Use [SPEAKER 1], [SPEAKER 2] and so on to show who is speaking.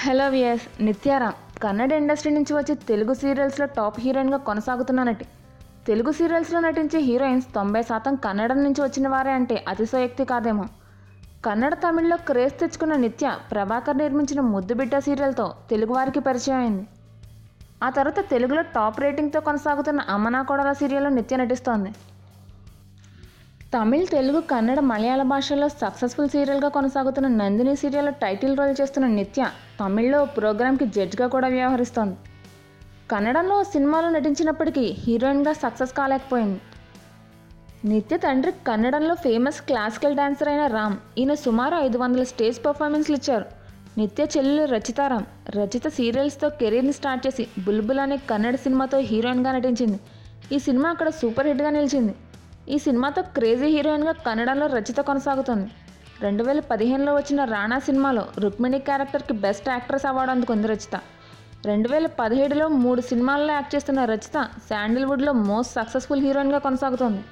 [SPEAKER 1] Hello వియస్. Nithyaram Kannada industry నుంచి వచ్చి తెలుగు సీరియల్స్లో టాప్ హీరోయిన్గా కొనసాగుతున్న నటి. తెలుగు సీరియల్స్లో నటించే హీరోయిన్స్ 90% కన్నడ నుంచి వచ్చిన వారే అంటే అతిశయోక్తి కాదేమో. కన్నడ తమిళ్లో క్రేజ్ తెచ్చుకున్న నిత్య ప్రభాకర్ నిర్మించిన ముద్దుబిడ్డ సీరియల్తో తెలుగువారికి పరిచయం అయింది. ఆ తర్వాత తెలుగులో టాప్ రేటింగ్తో కొనసాగుతున్న అమ్మనా కోడల సీరియల్లో నిత్య నటిస్తోంది. తమిళ్, తెలుగు, కన్నడ, మలయాళ భాషల్లో సక్సెస్ఫుల్ సీరియల్గా కొనసాగుతున్న నందిని సీరియల్లో టైటిల్ రోల్ చేస్తున్న నిత్య తమిళ్లో ప్రోగ్రామ్కి జడ్జ్గా కూడా వ్యవహరిస్తోంది. కన్నడంలో సినిమాలో నటించినప్పటికీ హీరోయిన్గా సక్సెస్ కాలేకపోయింది. నిత్య తండ్రి కన్నడంలో ఫేమస్ క్లాసికల్ డాన్సర్ అయిన రామ్. ఈయన సుమారు 500 స్టేజ్ పర్ఫార్మెన్స్లు ఇచ్చారు. నిత్య చెల్లెలు రచితారామ్. రచిత సీరియల్స్తో కెరీర్ని స్టార్ట్ చేసి బుల్బుల్ అనే కన్నడ సినిమాతో హీరోయిన్గా నటించింది. ఈ సినిమా అక్కడ సూపర్ హిట్గా నిలిచింది. ఈ సినిమాతో క్రేజీ హీరోయిన్గా కన్నడంలో రచిత కొనసాగుతుంది. 2015లో వచ్చిన రాణా సినిమాలో రుక్మిణి క్యారెక్టర్కి బెస్ట్ యాక్ట్రెస్ అవార్డు అందుకుంది రచిత. 2017లో 3 సినిమాల్లో యాక్ట్ చేస్తున్న రచిత శాండిల్వుడ్లో మోస్ట్ సక్సెస్ఫుల్ హీరోయిన్గా కొనసాగుతోంది.